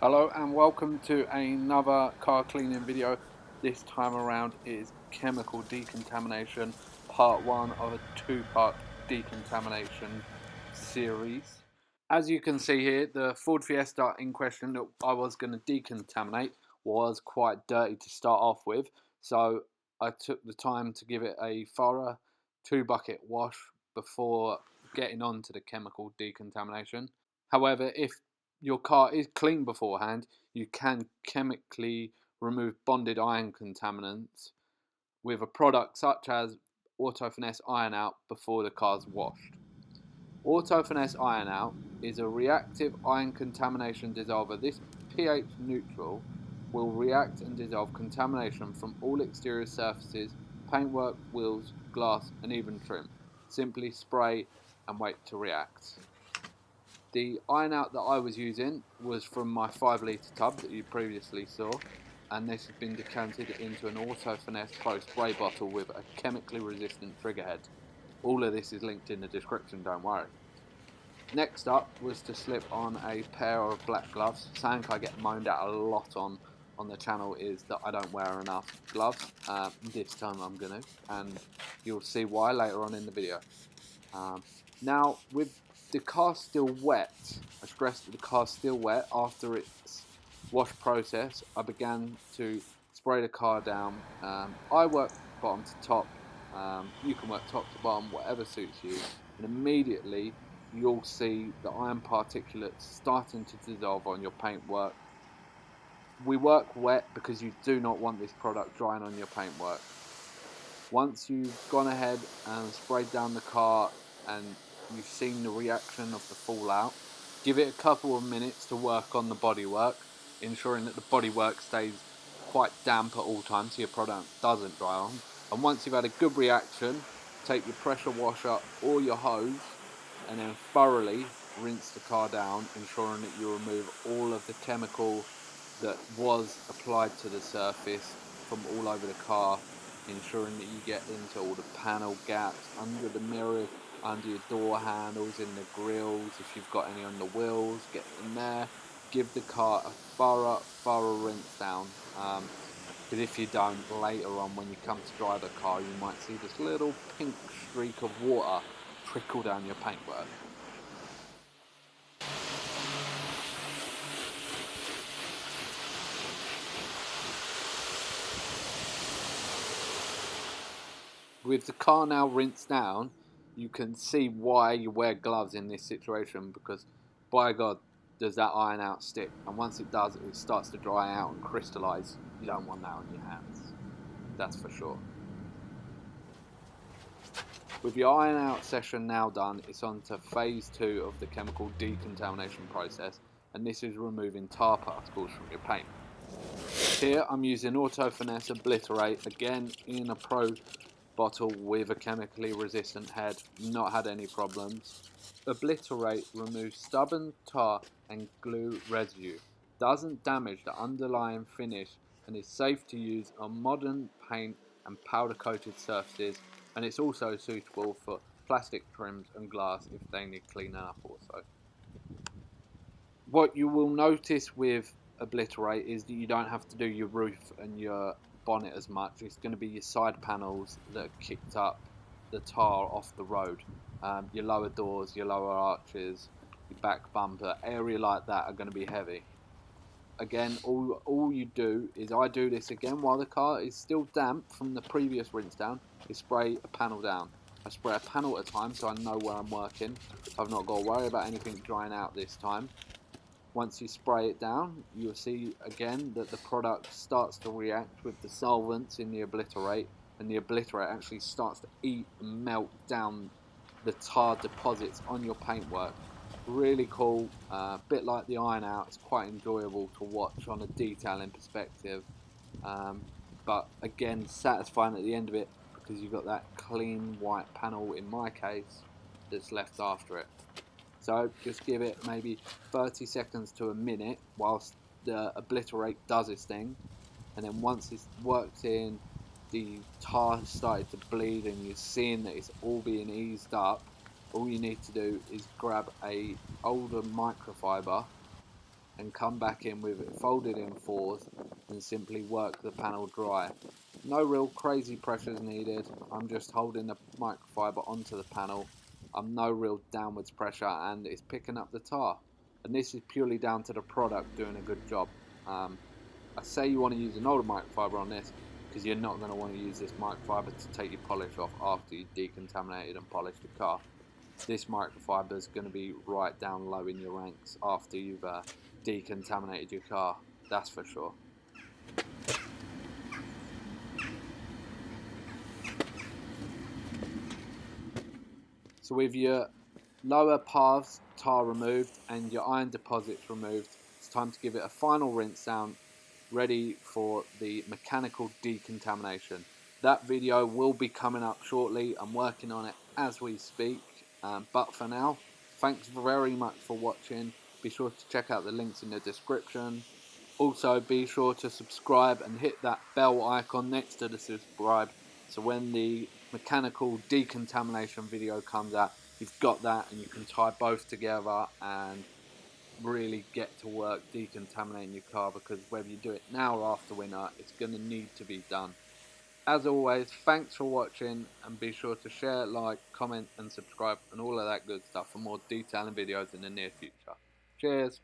Hello and welcome to another car cleaning video. This time around is chemical decontamination, part one of a two-part decontamination series. As you can see here, the Ford Fiesta in question that I was going to decontaminate was quite dirty to start off with, so I took the time to give it a thorough 2-bucket wash before getting on to the chemical decontamination. However, if your car is clean beforehand, you can chemically remove bonded iron contaminants with a product such as Finesse Iron Out before the car's washed. Finesse Iron Out is a reactive iron contamination dissolver. This pH neutral will react and dissolve contamination from all exterior surfaces, paintwork, wheels, glass and even trim. Simply spray and wait to react. The iron out that I was using was from my 5 litre tub that you previously saw, and this has been decanted into an Finesse Pro spray bottle with a chemically resistant trigger head. All of this is linked in the description, don't worry. Next up was to slip on a pair of black gloves. Something I get moaned at a lot on the channel is that I don't wear enough gloves. This time I'm going to, and you'll see why later on in the video. Now, with the car still wet, I stress that the car's still wet after its wash process, I began to spray the car down. I work bottom to top, you can work top to bottom, whatever suits you, and immediately you'll see the iron particulates starting to dissolve on your paintwork. We work wet because you do not want this product drying on your paintwork. Once you've gone ahead and sprayed down the car and you've seen the reaction of the fallout, give it a couple of minutes to work on the bodywork, ensuring that the bodywork stays quite damp at all times so your product doesn't dry on. And once you've had a good reaction, take your pressure washer or your hose and then thoroughly rinse the car down, ensuring that you remove all of the chemical that was applied to the surface from all over the car, ensuring that you get into all the panel gaps, under the mirror, under your door handles, in the grills, if you've got any on the wheels, get in there. Give the car a thorough rinse down, because if you don't, later on when you come to dry the car, you might see this little pink streak of water trickle down your paintwork. With the car now rinsed down, you can see why you wear gloves in this situation, because by God, does that iron out stick, and once it does, it starts to dry out and crystallize. You don't want that on your hands, that's for sure. With your iron out session now done, it's on to phase 2 of the chemical decontamination process, and this is removing tar particles from your paint. Here I'm using Finesse ObliTARate, again in a Pro bottle with a chemically resistant head, not had any problems. ObliTARate removes stubborn tar and glue residue, doesn't damage the underlying finish, and is safe to use on modern paint and powder coated surfaces, and it's also suitable for plastic trims and glass if they need cleaning up also. What you will notice with ObliTARate is that you don't have to do your roof and your bonnet as much. It's going to be your side panels that kicked up the tar off the road. Your lower doors, your lower arches, your back bumper, area like that are going to be heavy. Again, all you do is, I do this again while the car is still damp from the previous rinse down, is spray a panel down. I spray a panel at a time so I know where I'm working. I've not got to worry about anything drying out this time. Once you spray it down, you'll see again that the product starts to react with the solvents in the ObliTARate, and the ObliTARate actually starts to eat and melt down the tar deposits on your paintwork. Really cool, bit like the iron out. It's quite enjoyable to watch on a detailing perspective, but again satisfying at the end of it, because you've got that clean white panel in my case that's left after it. So just give it maybe 30 seconds to a minute whilst the ObliTARate does its thing, and then once it's worked in, the tar has started to bleed and you're seeing that it's all being eased up, all you need to do is grab a older microfiber and come back in with it folded in fours and simply work the panel dry. No real crazy pressures needed. I'm just holding the microfiber onto the panel. I'm no real downwards pressure, and it's picking up the tar. And this is purely down to the product doing a good job. I say you want to use an older microfiber on this because you're not going to want to use this microfiber to take your polish off after you decontaminated and polished the car. This microfiber is going to be right down low in your ranks after you've decontaminated your car, that's for sure. So with your lower paths tar removed and your iron deposits removed, it's time to give it a final rinse down, ready for the mechanical decontamination. That video will be coming up shortly. I'm working on it as we speak, but for now, thanks very much for watching. Be sure to check out the links in the description. Also, be sure to subscribe and hit that bell icon next to the subscribe, so when the mechanical decontamination video comes out, you've got that and you can tie both together and really get to work decontaminating your car, because whether you do it now or after winter, it's going to need to be done. As always, thanks for watching, and be sure to share, like, comment and subscribe and all of that good stuff for more detailing videos in the near future. Cheers!